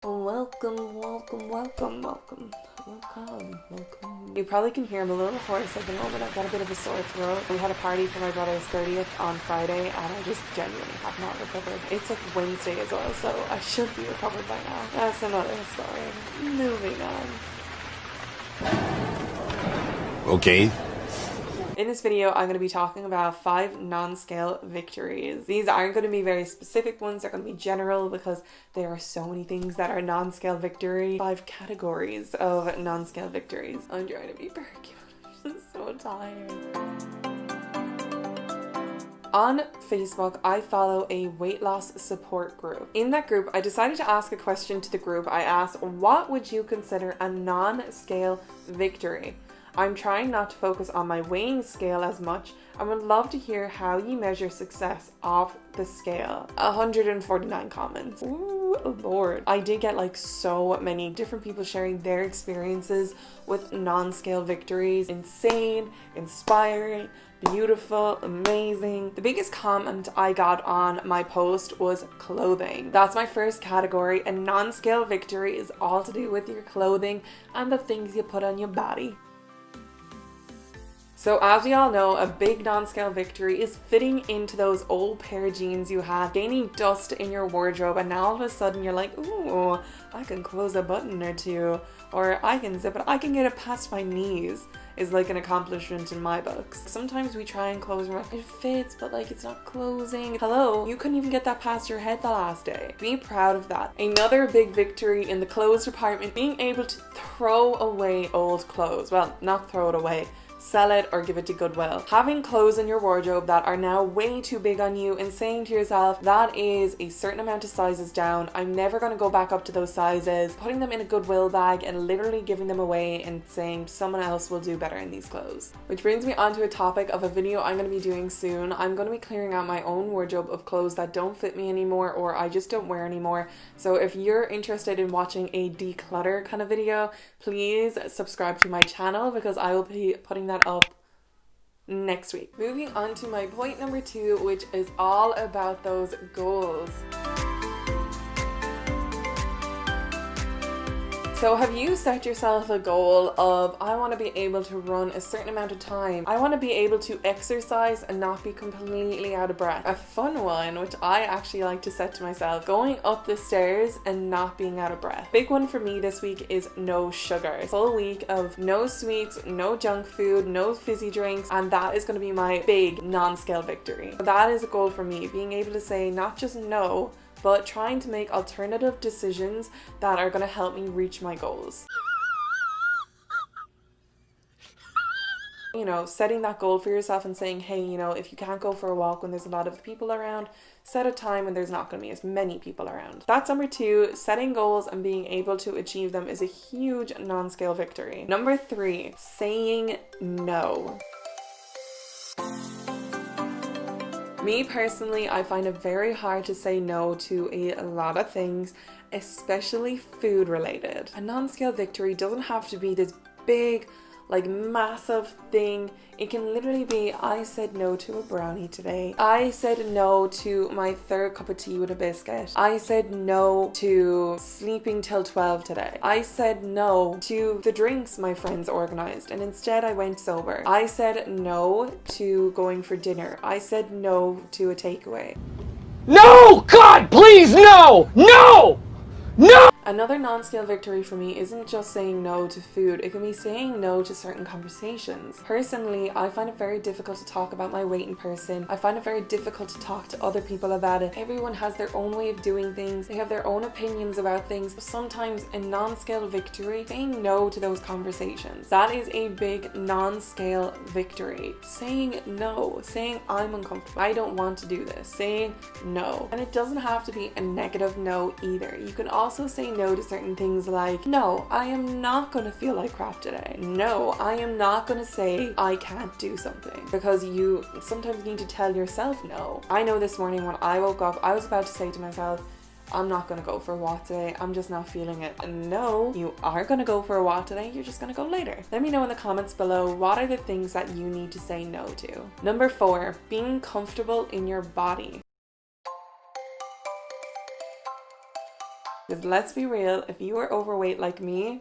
Welcome. You probably can hear I'm a little hoarse at the moment. I've got a bit of a sore throat. We had a party for my brother's 30th on Friday and I just genuinely have not recovered. It's like Wednesday as well, so I should be recovered by now. That's another story. Moving on. Okay. In this video, I'm going to be talking about 5 non-scale victories. These aren't going to be very specific ones, they're going to be general because there are so many things that are non-scale victory. 5 categories of non-scale victories. I'm trying to be perky, I'm just so tired. On Facebook, I follow a weight loss support group. In that group, I decided to ask a question to the group. I asked, what would you consider a non-scale victory? I'm trying not to focus on my weighing scale as much. I would love to hear how you measure success off the scale. 149 comments. Ooh, Lord. I did get like so many different people sharing their experiences with non-scale victories. Insane, inspiring, beautiful, amazing. The biggest comment I got on my post was clothing. That's my first category. A non-scale victory is all to do with your clothing and the things you put on your body. So as we all know, a big non-scale victory is fitting into those old pair of jeans you had, gaining dust in your wardrobe, and now all of a sudden you're like, ooh, I can close a button or two, or I can zip it, I can get it past my knees, is like an accomplishment in my books. Sometimes we try and close and we're like, it fits, but like it's not closing. Hello, you couldn't even get that past your head the last day. Be proud of that. Another big victory in the clothes department, being able to throw away old clothes. Well, not throw it away, sell it or give it to Goodwill. Having clothes in your wardrobe that are now way too big on you and saying to yourself, that is a certain amount of sizes down, I'm never going to go back up to those sizes, putting them in a Goodwill bag and literally giving them away and saying someone else will do better in these clothes. Which brings me on to a topic of a video I'm going to be doing soon. I'm going to be clearing out my own wardrobe of clothes that don't fit me anymore or I just don't wear anymore. So if you're interested in watching a declutter kind of video, please subscribe to my channel because I will be putting that up next week. Moving on to my point number 2, which is all about those goals. So have you set yourself a goal of, I want to be able to run a certain amount of time. I want to be able to exercise and not be completely out of breath. A fun one, which I actually like to set to myself, going up the stairs and not being out of breath. Big one for me this week is no sugar. Full week of no sweets, no junk food, no fizzy drinks, and that is going to be my big non-scale victory. That is a goal for me, being able to say not just no, but trying to make alternative decisions that are going to help me reach my goals. You know, setting that goal for yourself and saying, hey, you know, if you can't go for a walk when there's a lot of people around, set a time when there's not going to be as many people around. That's number 2. Setting goals and being able to achieve them is a huge non-scale victory. Number 3, saying no. Me personally, I find it very hard to say no to a lot of things, especially food related. A non-scale victory doesn't have to be this big, like massive thing. It can literally be, I said no to a brownie today. I said no to my 3rd cup of tea with a biscuit. I said no to sleeping till 12 today. I said no to the drinks my friends organized and instead I went sober. I said no to going for dinner. I said no to a takeaway. No! God, please, no! No! No! Another non-scale victory for me isn't just saying no to food, it can be saying no to certain conversations. Personally, I find it very difficult to talk about my weight in person. I find it very difficult to talk to other people about it. Everyone has their own way of doing things. They have their own opinions about things. Sometimes a non-scale victory, saying no to those conversations. That is a big non-scale victory. Saying no, saying I'm uncomfortable, I don't want to do this, saying no. And it doesn't have to be a negative no either. You can also say no to certain things like, no, I am not going to feel like crap today. No, I am not going to say I can't do something, because you sometimes need to tell yourself no. I know this morning when I woke up, I was about to say to myself, I'm not going to go for a walk today. I'm just not feeling it. And no, you are going to go for a walk today. You're just going to go later. Let me know in the comments below, what are the things that you need to say no to? Number 4, being comfortable in your body. Because let's be real, if you are overweight like me,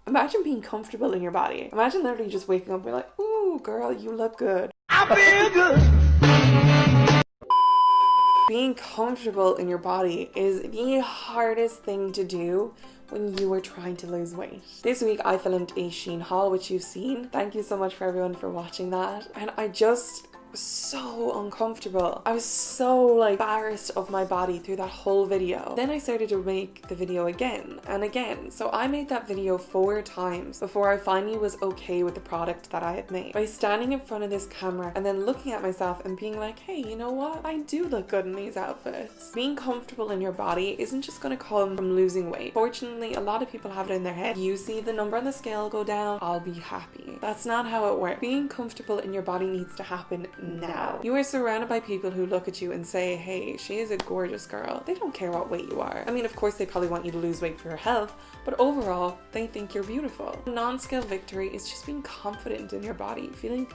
imagine being comfortable in your body. Imagine literally just waking up and being like, ooh, girl, you look good. I feel good. Being comfortable in your body is the hardest thing to do when you are trying to lose weight. This week I filmed a Shein haul, which you've seen. Thank you so much for everyone for watching that. And I just was so uncomfortable. I was so like embarrassed of my body through that whole video. Then I started to make the video again and again. So I made that video 4 times before I finally was okay with the product that I had made. By standing in front of this camera and then looking at myself and being like, hey, you know what? I do look good in these outfits. Being comfortable in your body isn't just gonna come from losing weight. Fortunately, a lot of people have it in their head. You see the number on the scale go down, I'll be happy. That's not how it works. Being comfortable in your body needs to happen now. You are surrounded by people who look at you and say, hey, she is a gorgeous girl. They don't care what weight you are. I mean, of course, they probably want you to lose weight for your health, but overall, they think you're beautiful. Non-scale victory is just being confident in your body, feeling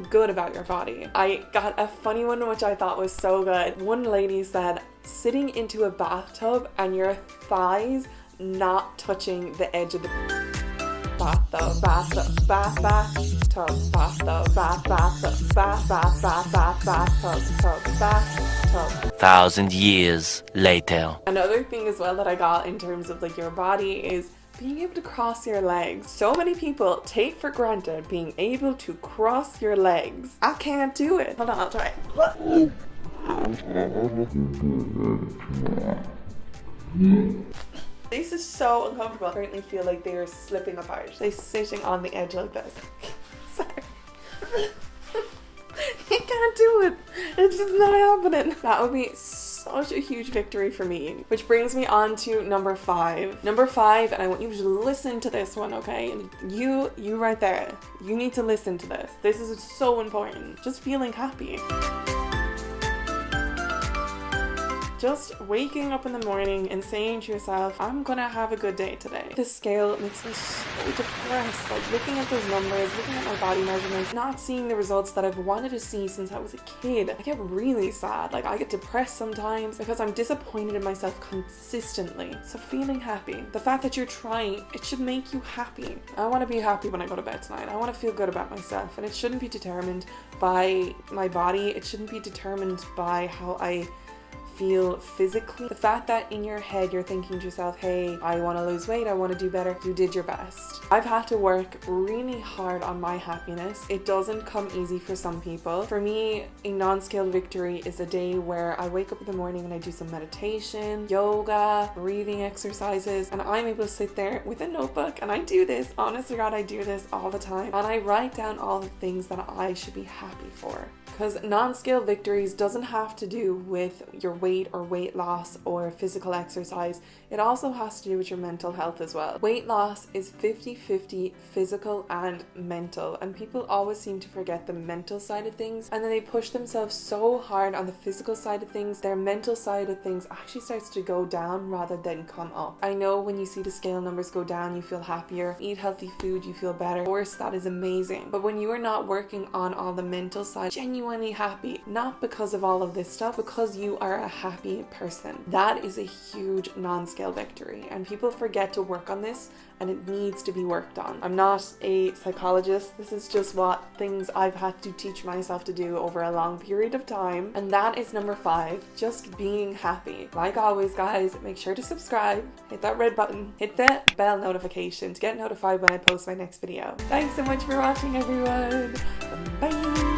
good about your body. I got a funny one which I thought was so good. One lady said, sitting into a bathtub and your thighs not touching the edge of the bathtub. 1,000 years later. Another thing as well that I got in terms of like your body is being able to cross your legs. So many people take for granted being able to cross your legs. I can't do it. Hold on, I'll try it. This is so uncomfortable. I currently feel like they are slipping apart. They're sitting on the edge like this. Sorry. I can't do it. It's just not happening. That would be such a huge victory for me. Which brings me on to number 5. Number 5, and I want you to listen to this one, okay? And you right there, you need to listen to this. This is so important. Just feeling happy. Just waking up in the morning and saying to yourself, I'm gonna have a good day today. This scale makes me so depressed. Like looking at those numbers, looking at my body measurements, not seeing the results that I've wanted to see since I was a kid. I get really sad. Like I get depressed sometimes because I'm disappointed in myself consistently. So feeling happy. The fact that you're trying, it should make you happy. I want to be happy when I go to bed tonight. I want to feel good about myself, and it shouldn't be determined by my body. It shouldn't be determined by how I feel physically. The fact that in your head you're thinking to yourself, hey, I want to lose weight, I want to do better, you did your best. I've had to work really hard on my happiness. It doesn't come easy for some people. For me, a non-scale victory is a day where I wake up in the morning and I do some meditation, yoga, breathing exercises, and I'm able to sit there with a notebook, and I do this, honest to God, I do this all the time, and I write down all the things that I should be happy for. Because non-scale victories doesn't have to do with your weight or weight loss or physical exercise. It also has to do with your mental health as well. Weight loss is 50-50 physical and mental, and people always seem to forget the mental side of things, and then they push themselves so hard on the physical side of things, their mental side of things actually starts to go down rather than come up. I know when you see the scale numbers go down, you feel happier. Eat healthy food, you feel better. Of course, that is amazing. But when you are not working on all the mental side, genuinely happy, not because of all of this stuff, because you are a happy person, that is a huge non-scale victory, and people forget to work on this, and it needs to be worked on. I'm not a psychologist. This is just what things I've had to teach myself to do over a long period of time, and that is number 5, just being happy. Like always, guys, make sure to subscribe, hit that red button, hit that bell notification to get notified when I post my next video. Thanks so much for watching, everyone. Bye.